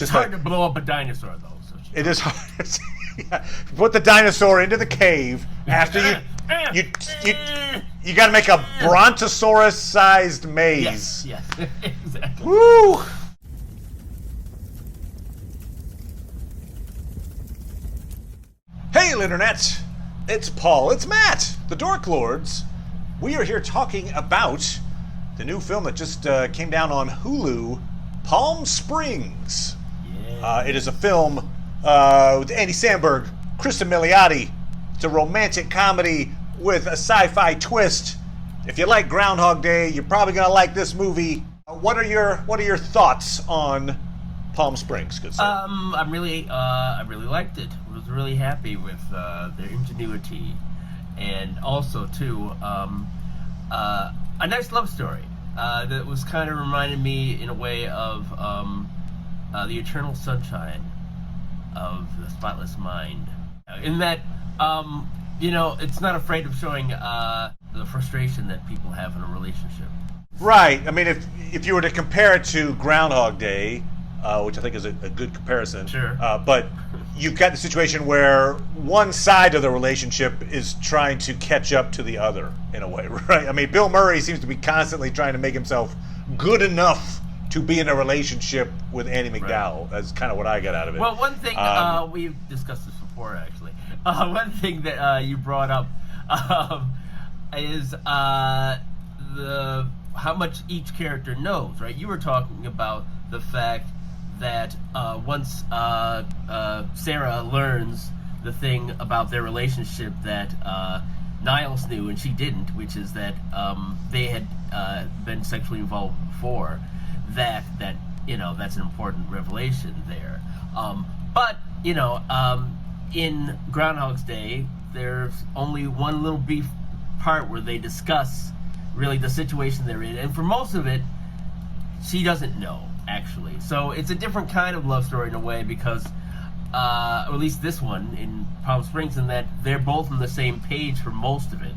It's hard to blow up a dinosaur, though. So it is hard. Yeah. Put the dinosaur into the cave. After you got to make a brontosaurus-sized maze. Yes, exactly. Woo! Hey, Internet! It's Paul, it's Matt, the Dork Lords. We are here talking about the new film that just came down on Hulu, Palm Springs. Yeah. It is a film with Andy Samberg, Kristen Milioti. It's a romantic comedy with a sci-fi twist. If you like Groundhog Day, you're probably gonna like this movie. What are your thoughts on Palm Springs, good sir? I really liked it. I was really happy with their ingenuity, and also too a nice love story that was kind of reminded me in a way of the Eternal Sunshine of the Spotless Mind. In that, it's not afraid of showing the frustration that people have in a relationship. Right. I mean, if you were to compare it to Groundhog Day, which I think is a good comparison. Sure. But you've got the situation where one side of the relationship is trying to catch up to the other in a way, right? I mean, Bill Murray seems to be constantly trying to make himself good enough to be in a relationship with Andie MacDowell. Right. That's kind of what I got out of it. Well, one thing, we've discussed this before, actually. One thing that you brought up is how much each character knows, right? You were talking about the fact that once Sarah learns the thing about their relationship that Niles knew and she didn't, which is that they had been sexually involved before, that's an important revelation there. But in Groundhog's Day, there's only one little brief part where they discuss really the situation they're in, and for most of it, she doesn't know, actually. So it's a different kind of love story in a way because, or at least this one in Palm Springs, in that they're both on the same page for most of it,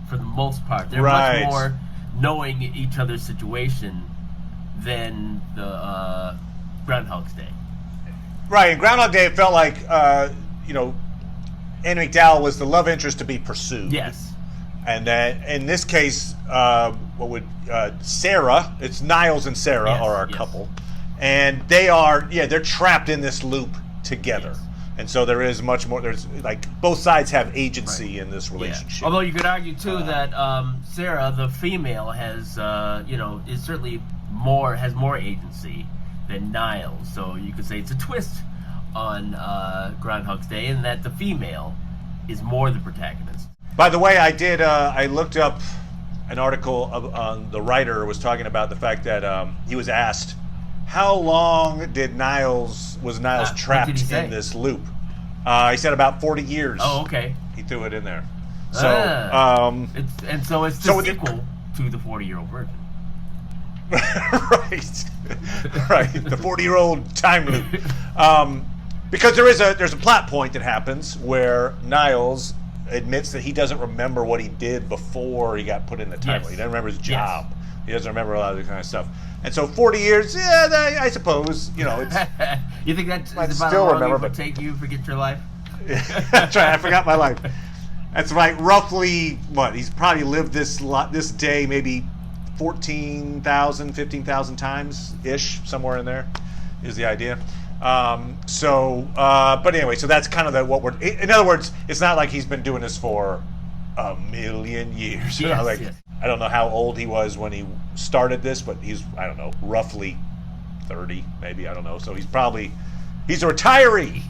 for the most part. They're much more knowing each other's situation than the Groundhog's Day. Right, in Groundhog Day, it felt like, Andie MacDowell was the love interest to be pursued. Yes. And that in this case, Sarah, it's Niles and Sarah are our couple. And they're trapped in this loop together. Yes. And so there is much more, there's like both sides have agency in this relationship. Yeah. Although you could argue too that Sarah, the female, has, is certainly has more agency than Niles. So you could say it's a twist on Groundhog's Day in that the female is more the protagonist. By the way, I looked up an article on the writer was talking about the fact that he was asked, how long was Niles trapped in this loop? He said about 40 years. Oh, okay. He threw it in there. So, it's the sequel to the 40-year-old virgin. right, the 40-year-old time loop. Because there's a plot point that happens where Niles admits that he doesn't remember what he did before he got put in the title. Yes. He doesn't remember his job. Yes. He doesn't remember a lot of this kind of stuff. And so 40 years, I suppose, it's... You think that's about still how long remember, it would take you to forget your life? That's right, I forgot my life. That's right, roughly, he's probably lived this day maybe 14,000, 15,000 times-ish, somewhere in there, is the idea. But anyway, so that's kind of in other words, it's not like he's been doing this for a million years. Yes, yes. I don't know how old he was when he started this, but he's, I don't know, roughly 30, maybe, I don't know. So he's a retiree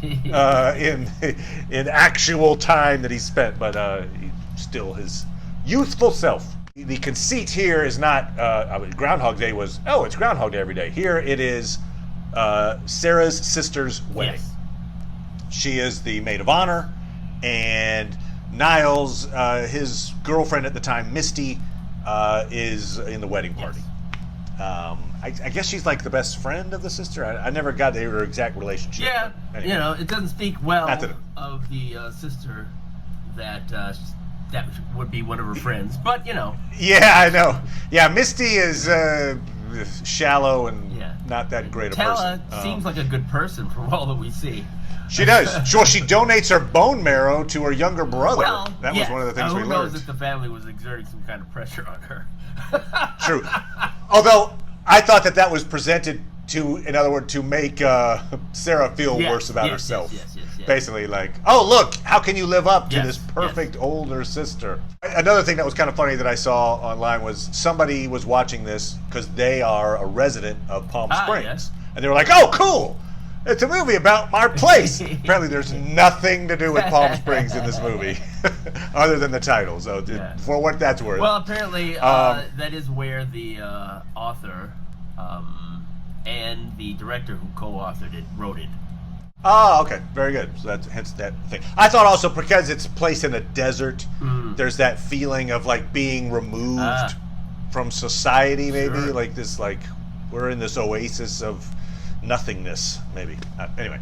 in actual time that he spent, but he's still his youthful self. The conceit here is not, Groundhog Day was, it's Groundhog Day every day. Here it is Sarah's sister's wedding. Yes. She is the maid of honor, and Niles, his girlfriend at the time, Misty, is in the wedding party. Yes. I guess she's like the best friend of the sister. I never got their exact relationship. Yeah, anyway. It doesn't speak well of the sister that would be one of her friends, but Yeah, I know. Yeah, Misty is shallow and not that great a Tala person. seems like a good person from all that we see. She does. Well, she donates her bone marrow to her younger brother. Well, that was one of the things we who learned. knows if the family was exerting some kind of pressure on her. True. Although I thought that was presented to, in other words, to make Sarah feel worse about herself. Yes. Basically, like, oh, look, how can you live up to Yes, this perfect older sister? Another thing that was kind of funny that I saw online was somebody was watching this because they are a resident of Palm Springs. Yes. And they were like, oh, cool. It's a movie about our place. Apparently, there's nothing to do with Palm Springs in this movie, other than the title. So, for what that's worth. Well, apparently, that is where the author and the director who co-authored it wrote it. Oh, okay. Very good. So that's hence that thing. I thought also because it's placed in a desert, there's that feeling of like being removed from society, maybe. Sure. Like this, like we're in this oasis of nothingness, maybe. Anyway.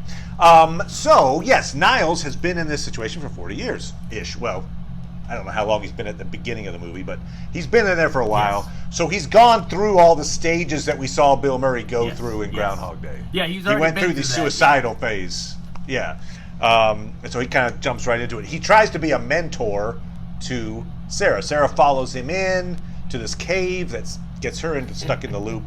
So, yes, Niles has been in this situation for 40 years-ish. Well, I don't know how long he's been at the beginning of the movie, but he's been in there for a while. Yes. So he's gone through all the stages that we saw Bill Murray go through in Groundhog Day. Yeah, he went through the suicidal phase. Yeah. And so he kind of jumps right into it. He tries to be a mentor to Sarah. Sarah follows him in to this cave that gets her stuck in the loop.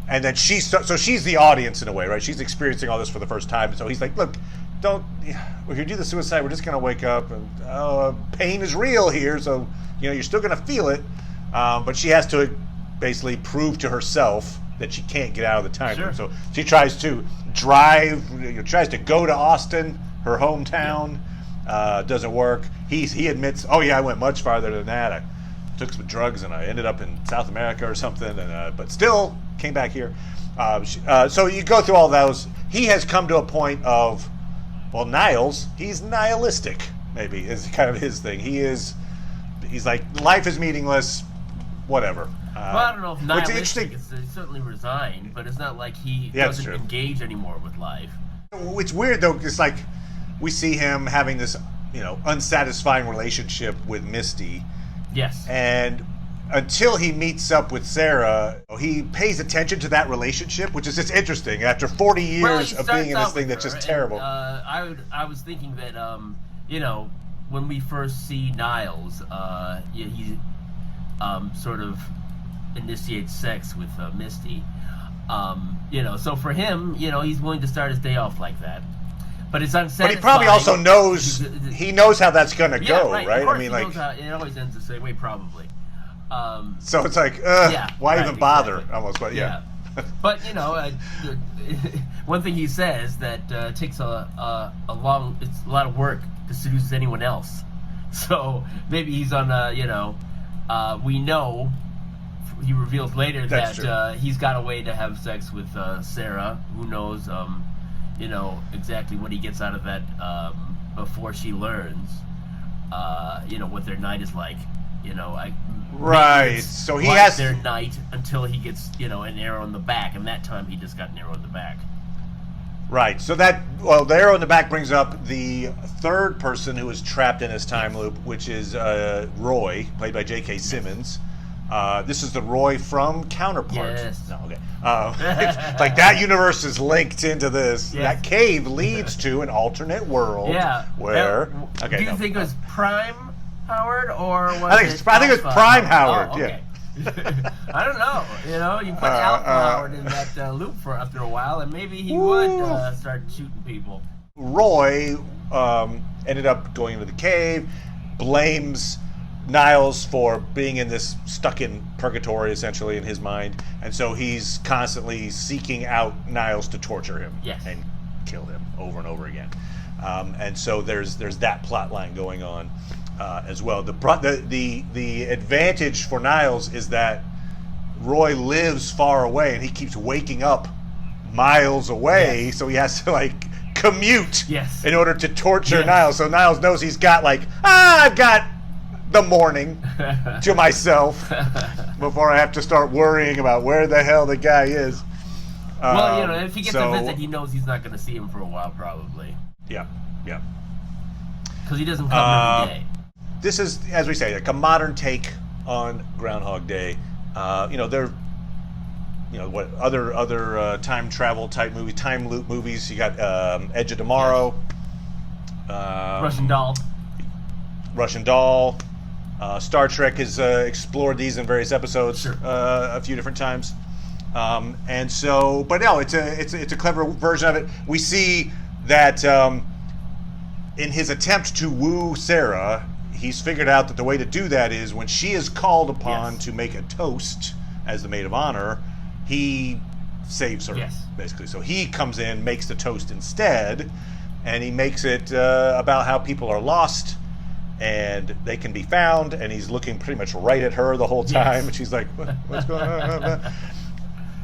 And then she's the audience in a way, right? She's experiencing all this for the first time. And so he's like, look, if you do the suicide, we're just going to wake up and pain is real here. So, you're still going to feel it. But she has to basically prove to herself that she can't get out of the time loop. So she tries to tries to go to Austin, her hometown. Doesn't work. He admits, oh yeah, I went much farther than that. I took some drugs and I ended up in South America or something. And but still came back here. So you go through all those. He has come to a point of, well, Niles, he's nihilistic, maybe, is kind of his thing. He's like, life is meaningless, whatever. Well, I don't know if nihilistic is certainly resigned, but it's not like he doesn't engage anymore with life. It's weird, though, it's like we see him having this, unsatisfying relationship with Misty. Yes. And until he meets up with Sarah, he pays attention to that relationship, which is just interesting. After 40 years of being in this thing that's just terrible. I was thinking that, when we first see Niles, he sort of initiates sex with Misty. So for him, he's willing to start his day off like that. But it's unsatisfying. But he probably also knows, how that's going to go, right? Of course, he knows how, it always ends the same way, probably. So it's like, why even bother? Exactly. Almost, but yeah. But one thing he says that takes it's a lot of work to seduce anyone else. So maybe he's on we know. He reveals later that he's got a way to have sex with Sarah. Who knows? Exactly what he gets out of that before she learns. What their night is like. Right. So he has their night until he gets, an arrow in the back, and that time he just got an arrow in the back. Right. So the arrow in the back brings up the third person who is trapped in his time loop, which is Roy, played by J.K. Simmons. This is the Roy from Counterpart. Yes. No, okay. Like that universe is linked into this. Yes. That cave leads to an alternate world. Yeah. Where? Do you think it was Prime Howard or was I think it's Prime Howard. Oh, okay. Yeah. I don't know. You put Alpha Howard in that loop for after a while, and maybe he would start shooting people. Roy ended up going into the cave, blames Niles for being in this stuck in purgatory, essentially, in his mind, and so he's constantly seeking out Niles to torture him and kill him over and over again. And so there's that plot line going on as well. The advantage for Niles is that Roy lives far away, and he keeps waking up miles away, so he has to commute in order to torture Niles. So Niles knows he's got I've got the morning to myself before I have to start worrying about where the hell the guy is. Well, if he gets a visit, he knows he's not going to see him for a while, probably. Yeah. Because he doesn't come every day. This is, as we say, a modern take on Groundhog Day. what other time travel type movies, time loop movies. You got Edge of Tomorrow, Russian Doll. Star Trek has explored these in various episodes Sure. A few different times, and so, but no, it's a clever version of it. We see that in his attempt to woo Sarah, he's figured out that the way to do that is when she is called upon to make a toast as the maid of honor, he saves her, basically. So he comes in, makes the toast instead, and he makes it about how people are lost and they can be found, and he's looking pretty much right at her the whole time, and she's like, what's going on?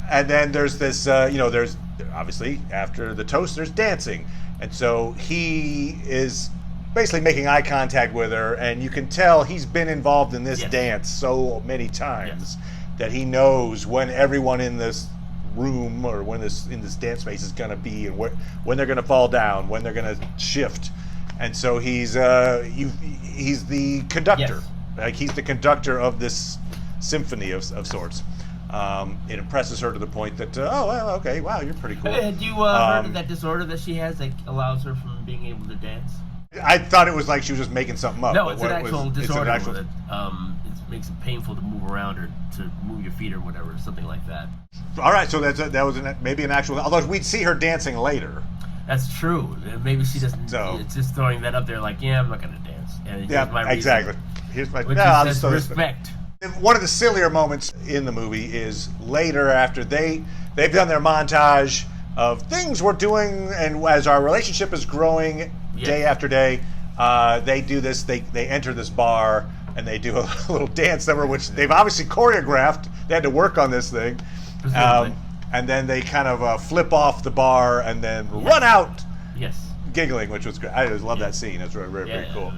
And then there's this, there's obviously, after the toast, there's dancing. And so he is basically making eye contact with her, and you can tell he's been involved in this dance so many times that he knows when everyone in this room or in this dance space is going to be, and when they're going to fall down, when they're going to shift. And so he's the conductor. Like, he's the conductor of this symphony of sorts. It impresses her to the point that, okay, wow, you're pretty cool. Had you heard of that disorder that she has that allows her from being able to dance? I thought it was like she was just making something up. No, it's an actual disorder. It makes it painful to move around or to move your feet or whatever, something like that. All right, so that was maybe an actual. Although we'd see her dancing later. That's true. Maybe she doesn't. So, it's just throwing that up there, like, I'm not going to dance. And yeah, my exactly. Here's my respect. One of the sillier moments in the movie is later, after they've done their montage of things we're doing, and as our relationship is growing day after day, they do this. They enter this bar and they do a little dance number, which they've obviously choreographed. They had to work on this thing. And then they kind of flip off the bar and then run out giggling, which was great. I just love that scene. It's very, very, very cool.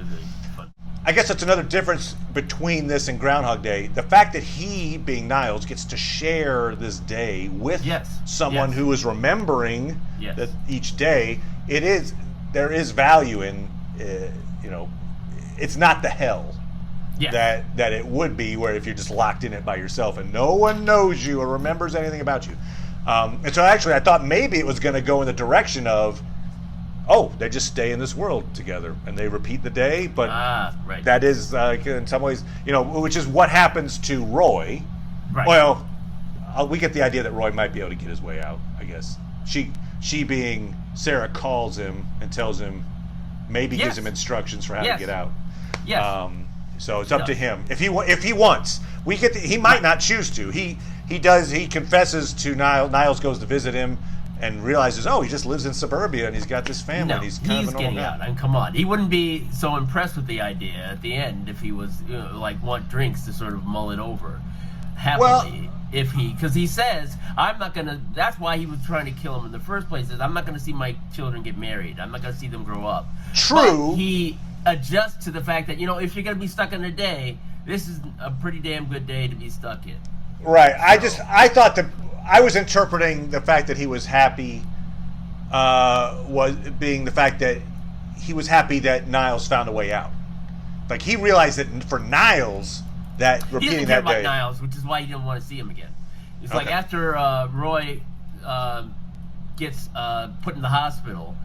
I guess that's another difference between this and Groundhog Day. The fact that he, being Niles, gets to share this day with someone who is remembering that each day, there is value in, it's not the hell that it would be, where if you're just locked in it by yourself and no one knows you or remembers anything about you. And so actually I thought maybe it was going to go in the direction of, they just stay in this world together and they repeat the day, but that is in some ways, which is what happens to Roy. Right. Well, we get the idea that Roy might be able to get his way out, I guess. She being Sarah, calls him and tells him, maybe gives him instructions for how to get out. Yes. So it's up to him if he wants. He might not choose to. He confesses to Niles. Niles goes to visit him and realizes, he just lives in suburbia and he's got this family. And he's kind of a normal guy. Out. And come on, he wouldn't be so impressed with the idea at the end if he was want drinks to sort of mull it over happily. Because he says, I'm not gonna. That's why he was trying to kill him in the first place. Is I'm not gonna see my children get married. I'm not gonna see them grow up. True. But he adjusts to the fact that if you're gonna be stuck in a day, this is a pretty damn good day to be stuck in. Right. So, I thought that I was interpreting the fact that he was happy was being the fact that he was happy that Niles found a way out. Like, he realized that for Niles, that repeating that day. He didn't care about Niles, which is why he didn't want to see him again. It's like after Roy gets put in the hospital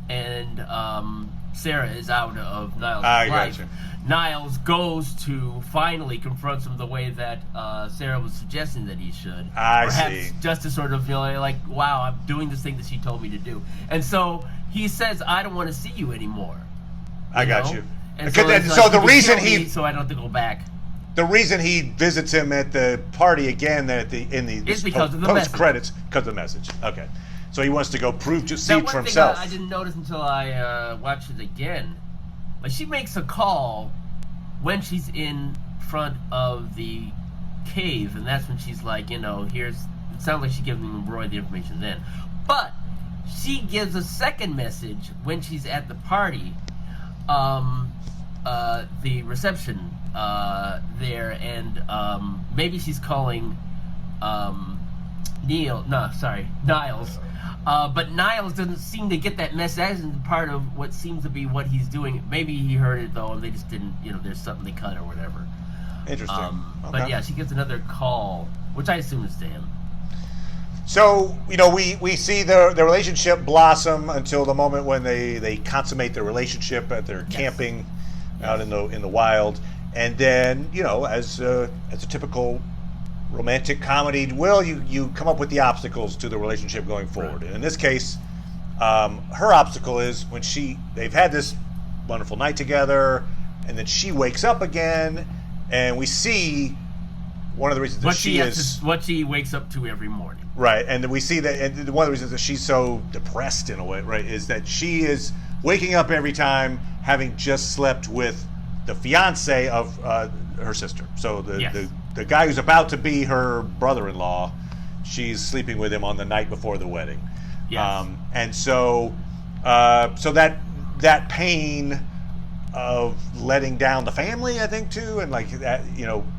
and Sarah is out of Niles' life. Gotcha. Niles goes to finally confront him the way that Sarah was suggesting that he should. Perhaps just to sort of feel like, wow, I'm doing this thing that she told me to do. And so he says, I don't want to see you anymore. I got you. And so the reason so I don't have to go back. The reason he visits him at the party again is because of the post credits, because of the message. Okay, so he wants to go see it for himself. I didn't notice until I watched it again. Like, she makes a call when she's in front of the cave, and that's when she's like, it sounds like she's giving Roy the information then. But she gives a second message when she's at the party, the reception there, and maybe she's calling Niles. But Niles doesn't seem to get that message. That isn't part of what seems to be what he's doing. Maybe he heard it, though, and they just didn't, there's something they cut or whatever. Interesting. But yeah, she gets another call, which I assume is to him. So, we see the relationship blossom until the moment when they consummate their relationship at their camping out in the wild. And then, as a typical romantic comedy will, you come up with the obstacles to the relationship going forward. Right. And in this case, her obstacle is when they've had this wonderful night together, and then she wakes up again, and we see one of the reasons that what she wakes up to every morning. Right, and we see that, and one of the reasons that she's so depressed in a way, right, is that she is waking up every time having just slept with the fiance of her sister. So the guy who's about to be her brother-in-law, she's sleeping with him on the night before the wedding. Yes. And so that pain of letting down the family, I think, too, and like that,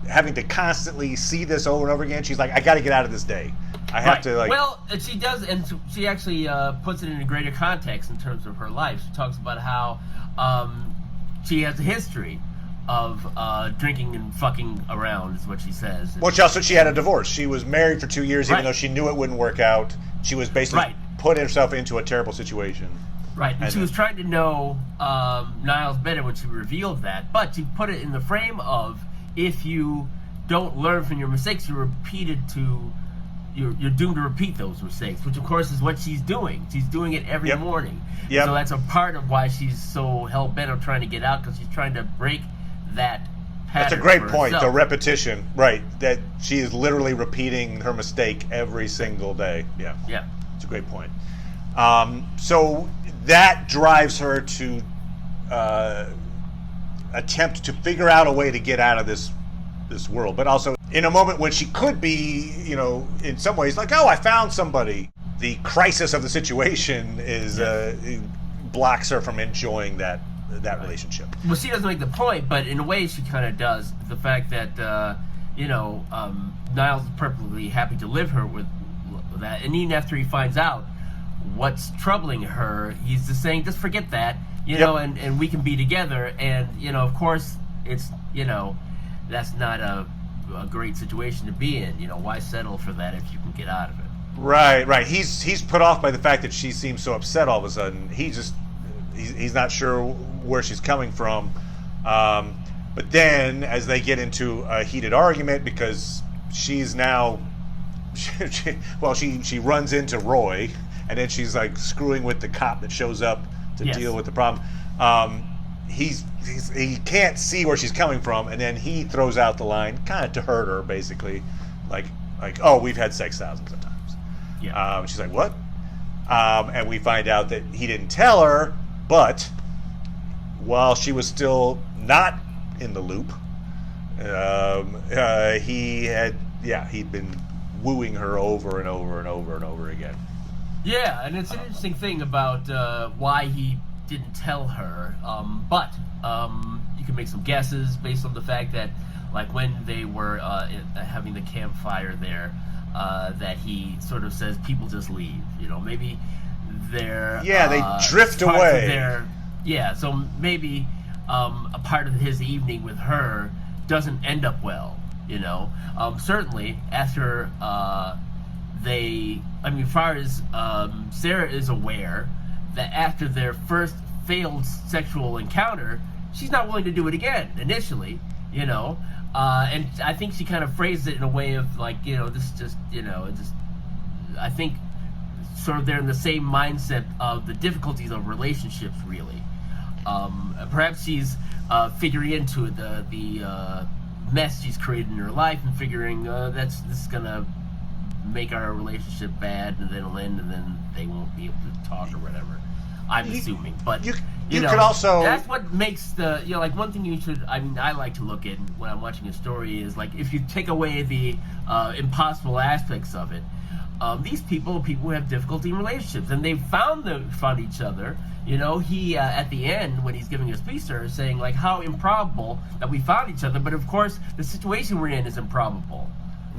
having to constantly see this over and over again. She's like, I got to get out of this day. I have to, like. Well, she does, and she actually puts it in a greater context in terms of her life. She talks about how she has a history of drinking and fucking around, is what she says. Well, she had a divorce. She was married for 2 years, even though she knew it wouldn't work out. She was basically put herself into a terrible situation. Right, and she was trying to know Niles better when she revealed that, but she put it in the frame of, if you don't learn from your mistakes, you're doomed to repeat those mistakes, which of course is what she's doing. She's doing it every morning. Yep. So that's a part of why she's so hell-bent on trying to get out, because she's trying to break that pattern. That's a great point, the repetition, right, that she is literally repeating her mistake every single day. Yeah. It's a great point. So that drives her to attempt to figure out a way to get out of this world, but also in a moment when she could be, in some ways like, oh, I found somebody. The crisis of the situation is blocks her from enjoying that relationship. Well, she doesn't make the point, but in a way she kind of does. The fact that Niles is perfectly happy to live her with that, and even after he finds out what's troubling her, he's just saying, just forget that, and we can be together. And of course, it's that's not a great situation to be in. Why settle for that if you can get out of it? Right. He's put off by the fact that she seems so upset all of a sudden. He's not sure where she's coming from. But then, as they get into a heated argument, because she's now, she runs into Roy, and then she's like screwing with the cop that shows up to deal with the problem. He can't see where she's coming from, and then he throws out the line, kind of to hurt her, basically, like, oh, we've had sex thousands of times. Yeah. She's like, what? And we find out that he didn't tell her, but while she was still not in the loop, he'd been wooing her over and over and over and over again. Yeah, and it's an interesting thing about why he didn't tell her, but you can make some guesses based on the fact that, like, when they were having the campfire there, that he sort of says people just leave. Maybe they're they drift away. So maybe a part of his evening with her doesn't end up well. Certainly after far as Sarah is aware that after their first failed sexual encounter, she's not willing to do it again initially, and I think she kind of phrased it in a way of like, this just, I think sort of they're in the same mindset of the difficulties of relationships, really. Perhaps she's figuring into it the mess she's created in her life, and figuring this is gonna make our relationship bad, and then it'll end, and then they won't be able to talk or whatever. I'm assuming, but you could also, that's what makes the, like, one thing I like to look at when I'm watching a story is, like, if you take away the impossible aspects of it, these people who have difficulty in relationships, and they've found each other. He at the end, when he's giving a speech to her, is saying, like, how improbable that we found each other, but of course the situation we're in is improbable.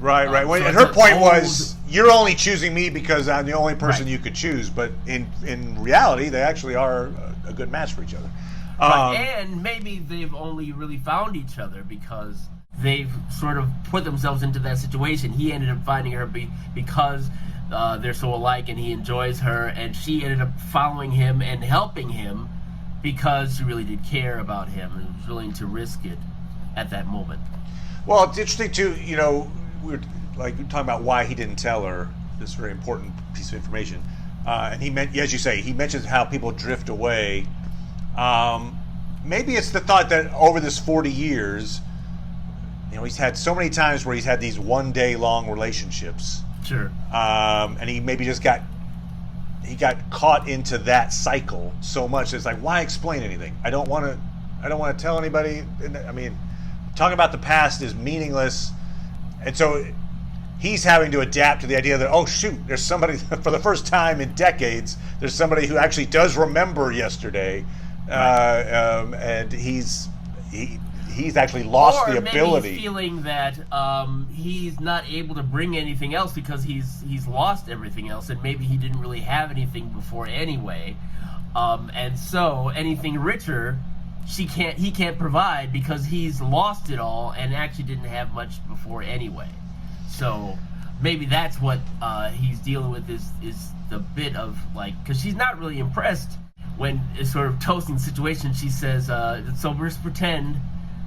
Right. And her point was, you're only choosing me because I'm the only person you could choose. But in reality, they actually are a good match for each other. And maybe they've only really found each other because they've sort of put themselves into that situation. He ended up finding her because they're so alike, and he enjoys her, and she ended up following him and helping him because she really did care about him and was willing to risk it at that moment. Well, it's interesting too. We're talking about why he didn't tell her this very important piece of information, and he meant, as you say, he mentions how people drift away. Maybe it's the thought that over this 40 years, he's had so many times where he's had these one-day-long relationships. Sure. And he maybe just got caught into that cycle so much. It's like, why explain anything? I don't want to tell anybody. I mean, talking about the past is meaningless, and so he's having to adapt to the idea that, oh shoot, there's somebody for the first time in decades. There's somebody who actually does remember yesterday, and he's actually lost the ability. Maybe he's feeling that he's not able to bring anything else because he's lost everything else, and maybe he didn't really have anything before anyway, and so anything richer he can't provide because he's lost it all and actually didn't have much before anyway. So maybe that's what he's dealing with is the bit of because she's not really impressed when it's sort of toasting the situation. She says, so let's pretend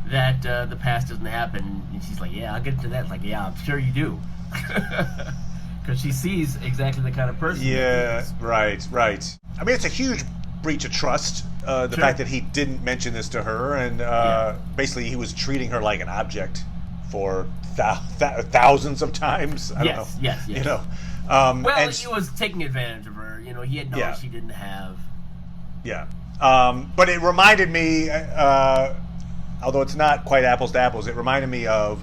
that the past doesn't happen, and she's like, yeah, I'll get into that. Like, yeah, I'm sure you do. Because she sees exactly the kind of person. Yeah, right. I mean, it's a huge breach of trust, the fact that he didn't mention this to her, and basically he was treating her like an object for thousands of times. I don't know. Yes. He was taking advantage of her. He had knowledge she didn't have. Yeah. But it reminded me, although it's not quite apples to apples, it reminded me of,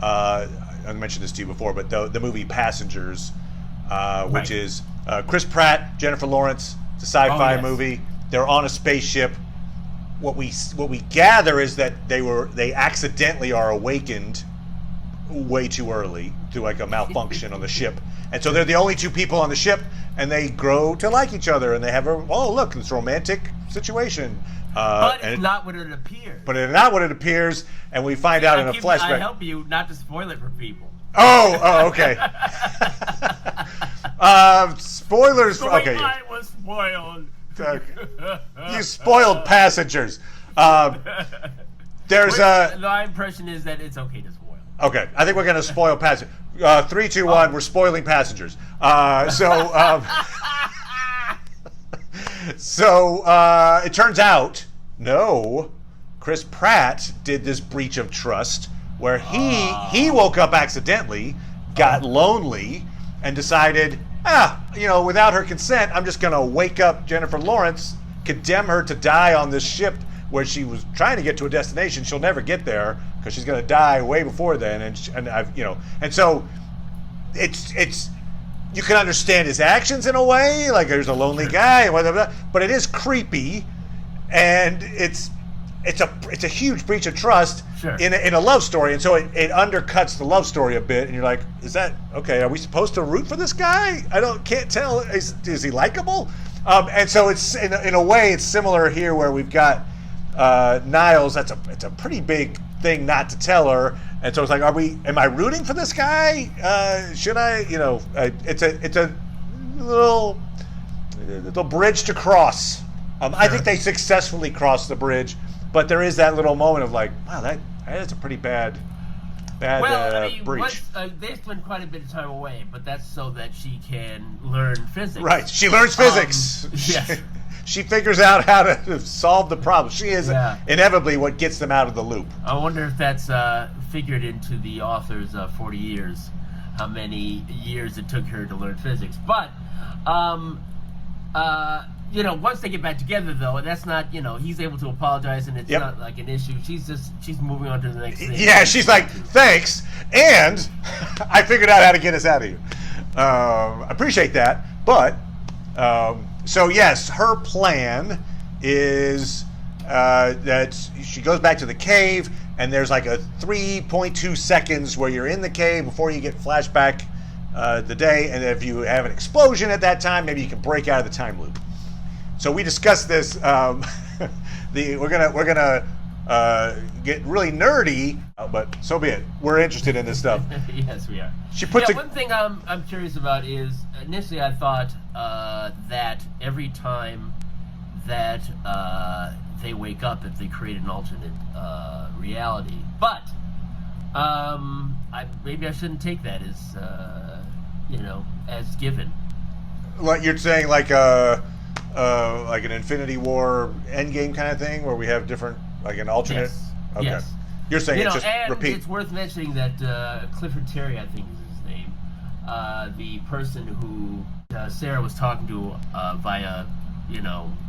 I mentioned this to you before, but the movie Passengers, which is Chris Pratt, Jennifer Lawrence. It's a sci-fi movie. They're on a spaceship. What we gather is that they accidentally are awakened way too early through a malfunction on the ship, and so they're the only two people on the ship, and they grow to like each other, and they have this romantic situation. But it's not what it appears. But it's not what it appears, and we find out in a flashback. I help you not to spoil it for people. Oh, okay. Spoilers. Okay. I was spoiled. You spoiled Passengers. My impression is that it's okay to spoil. Okay, I think we're going to spoil Passengers. 3, 2, 1. We're spoiling Passengers. So it turns out, no, Chris Pratt did this breach of trust where he woke up accidentally, got lonely, and decided, without her consent, I'm just going to wake up Jennifer Lawrence, condemn her to die on this ship where she was trying to get to a destination. She'll never get there because she's going to die way before then. And so it's you can understand his actions in a way, like there's a lonely guy, but it is creepy, and it's a huge breach of trust in a love story, and so it undercuts the love story a bit, and you're like, is that okay? Are we supposed to root for this guy? Can't tell. Is he likable? And so it's in a way it's similar here where we've got Niles. It's a pretty big thing not to tell her, and so it's like, am I rooting for this guy? Should I? It's a little bridge to cross. I think they successfully crossed the bridge, but there is that little moment of like, wow, that's a pretty bad breach. They spend quite a bit of time away, but that's so that she can learn physics. Right, she learns physics. Yes. She figures out how to solve the problem. She is inevitably what gets them out of the loop. I wonder if that's figured into the author's 40 years, how many years it took her to learn physics. But, once they get back together, though, that's not, he's able to apologize, and it's not like an issue. She's moving on to the next thing. Yeah, she's like, thanks, and I figured out how to get us out of here. I appreciate that, but... So yes, her plan is that she goes back to the cave, and there's like a 3.2 seconds where you're in the cave before you get flashback the day, and if you have an explosion at that time, maybe you can break out of the time loop. So we discussed this. We're gonna get really nerdy, but so be it. We're interested in this stuff. Yes, we are. She puts one thing I'm curious about is, initially I thought that every time that they wake up, if they create an alternate reality, but maybe I shouldn't take that as as given. Like you're saying, like an Infinity War Endgame kind of thing, where we have different, like an alternate. Yes. Okay. Yes. You're saying it's just and repeat. It's worth mentioning that Clifford Terry, I think is his name, the person who Sarah was talking to via,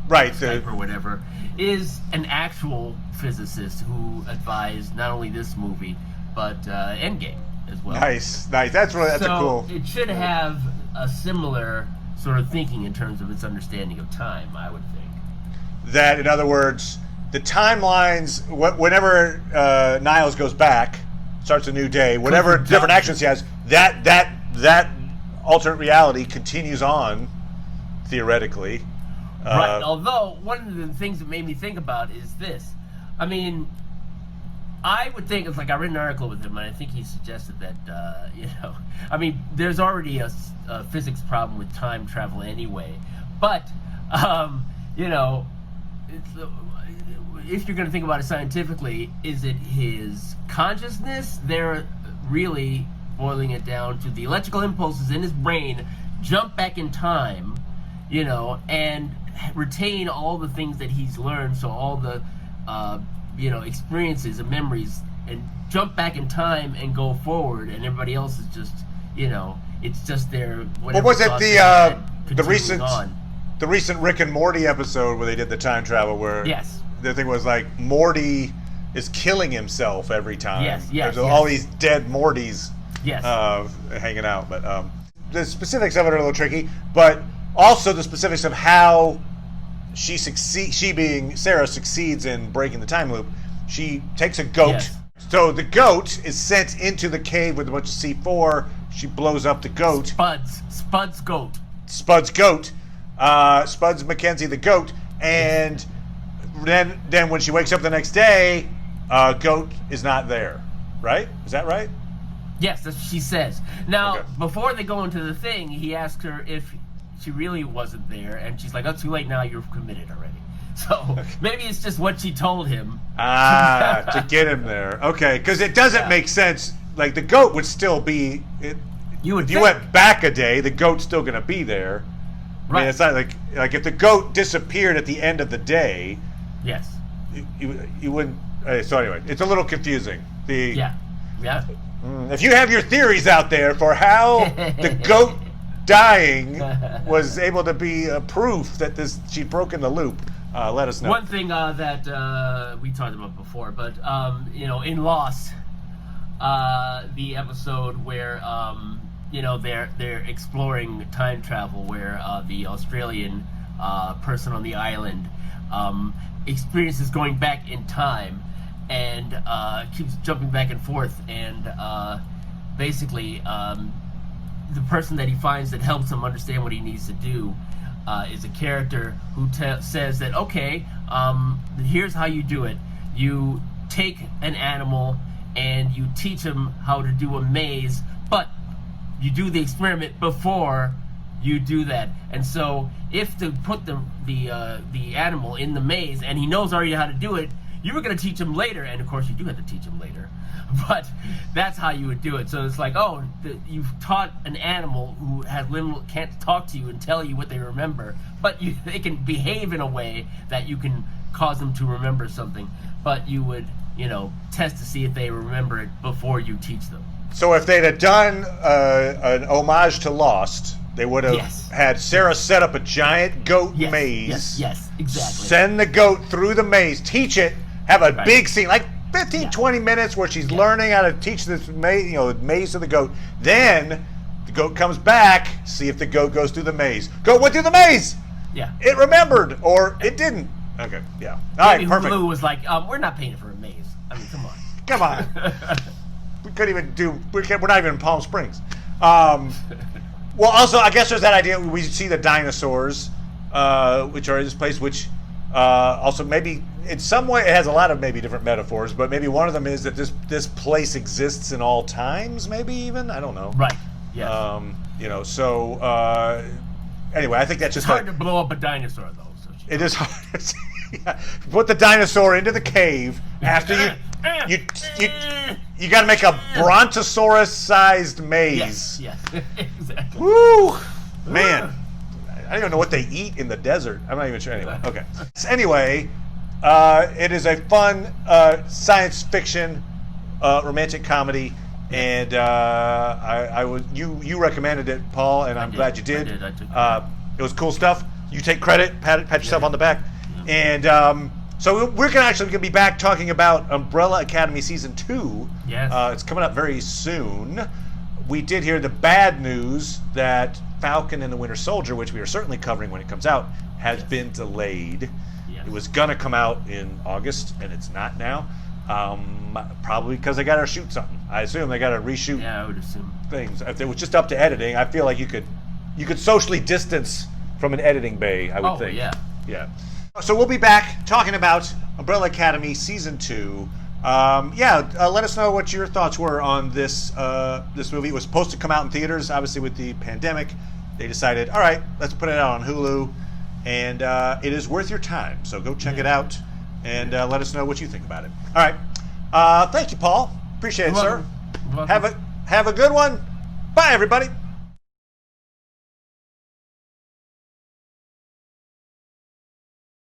right, Skype or whatever, is an actual physicist who advised not only this movie but Endgame as well. Nice. That's a cool. It should have a similar sort of thinking in terms of its understanding of time, I would think. That, in other words, the timelines, whenever Niles goes back, starts a new day, whatever different actions he has, that alternate reality continues on, theoretically. Right. Although, one of the things that made me think about is this. I mean, I would think, it's like I read an article with him, and I think he suggested that, there's already a physics problem with time travel anyway. But, if you're going to think about it scientifically, is it his consciousness? They're really boiling it down to the electrical impulses in his brain jump back in time, and retain all the things that he's learned, so all the experiences and memories, and jump back in time and go forward, and everybody else is just it's just their whatever. What was it, the recent Rick and Morty episode where they did the time travel, where yes, the thing was like Morty is killing himself every time. Yes. There's all these dead Mortys yes. Hanging out, but the specifics of it are a little tricky, but also the specifics of how she being Sarah succeeds in breaking the time loop. She takes a goat. Yes. So the goat is sent into the cave with a bunch of C4. She blows up the goat. Spud's goat. Spud's Mackenzie the goat, and then when she wakes up the next day, goat is not there. Right? Is that right? Yes, that's what she says. Now, Okay. before they go into the thing, he asks her if she really wasn't there, and she's like, "Oh, too late now. You're committed already." So maybe it's just what she told him. To get him there. Okay, because it doesn't make sense. Like the goat would still be. You would. If you went back a day, the goat's still going to be there. Right. I mean, it's not like if the goat disappeared at the end of the day. Yes. You wouldn't. So anyway, it's a little confusing. Yeah. If you have your theories out there for how the goat dying was able to be proof that she'd broken the loop, let us know. One thing that we talked about before, but in Lost, the episode where they're exploring time travel, where the Australian person on the island experiences going back in time and keeps jumping back and forth, and basically the person that he finds that helps him understand what he needs to do is a character who says that, okay, here's how you do it. You take an animal and you teach him how to do a maze, but you do the experiment before you do that. And so if to put the animal in the maze and he knows already how to do it, you were going to teach him later, and of course you do have to teach him later, but that's how you would do it. So it's like, you've taught an animal who has can't talk to you and tell you what they remember, but they can behave in a way that you can cause them to remember something, but you would test to see if they remember it before you teach them. So if they'd have done an homage to Lost, they would have had Sarah set up a giant goat maze. Yes, exactly. Send the goat through the maze, teach it, have a big scene, like 15, 20 minutes where she's learning how to teach this maze to the goat. Then the goat comes back, see if the goat goes through the maze. Goat went through the maze! Yeah. It remembered, or it didn't. Okay, yeah. All right, perfect. Hulu was like, we're not paying for a maze. I mean, come on. Come on. We couldn't even we're not even in Palm Springs. Well, also, I guess there's that idea, we see the dinosaurs, which are in this place, which Also, maybe in some way it has a lot of maybe different metaphors, but maybe one of them is that this place exists in all times. Maybe even I don't know. Right. Yes. You know. So anyway, I think that's It's just hard to blow up a dinosaur, though. So it is hard. Yeah. Put the dinosaur into the cave after you got to make a brontosaurus-sized maze. Yes. Exactly. Woo, man. I don't even know what they eat in the desert. I'm not even sure. Anyway, okay. So anyway, it is a fun science fiction romantic comedy, and you recommended it, Paul, and I'm glad you did. I did. It was cool stuff. You take credit, pat yourself on the back, and so we're gonna be back talking about Umbrella Academy season 2. Yes. It's coming up very soon. We did hear the bad news that Falcon and the Winter Soldier, which we are certainly covering when it comes out, has been delayed. Yes. It was gonna come out in August, and it's not now. Probably because they gotta shoot something. I assume they gotta reshoot. Yeah, I would assume Things. If it was just up to editing, I feel like you could socially distance from an editing bay. I would think. Yeah. So we'll be back talking about Umbrella Academy season 2. Let us know what your thoughts were on this movie. It was supposed to come out in theaters, obviously with the pandemic. They decided, all right, let's put it out on Hulu, and it is worth your time. So go check it out, and let us know what you think about it. All right, thank you, Paul. Appreciate it, sir. You're welcome. Have a good one. Bye, everybody.